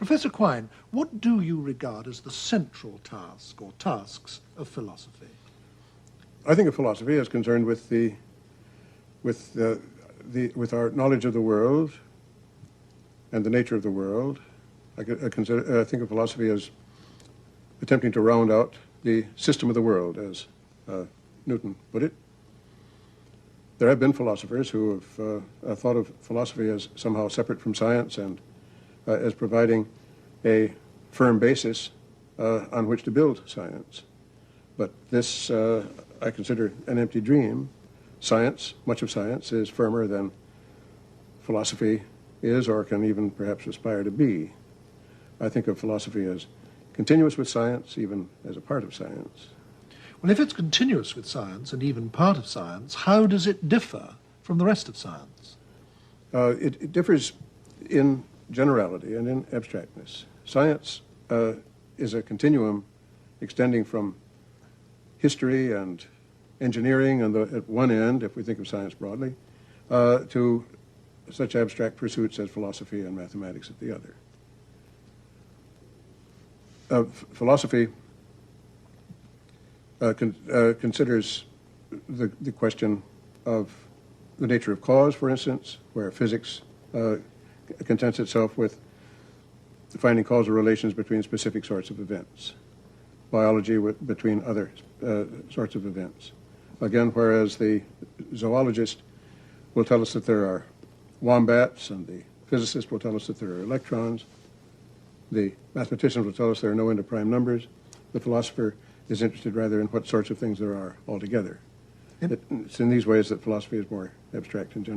Professor Quine, what do you regard as the central task or tasks of philosophy? I think of philosophy as concerned with our knowledge of the world and the nature of the world. I think of philosophy as attempting to round out the system of the world, as Newton put it. There have been philosophers who have thought of philosophy as somehow separate from science and as providing a firm basis on which to build science. But this I consider an empty dream. Science, much of science, is firmer than philosophy is or can even perhaps aspire to be. I think of philosophy as continuous with science, even as a part of science. Well, if it's continuous with science and even part of science, how does it differ from the rest of science? It differs in generality and in abstractness. Science is a continuum extending from history and engineering at one end, if we think of science broadly, to such abstract pursuits as philosophy and mathematics at the other. Philosophy considers the question of the nature of cause, for instance, where physics contents itself with finding causal relations between specific sorts of events, biology between other sorts of events. Again, whereas the zoologist will tell us that there are wombats, and the physicist will tell us that there are electrons, the mathematician will tell us there are no end of prime numbers, the philosopher is interested rather in what sorts of things there are altogether. It's in these ways that philosophy is more abstract in general.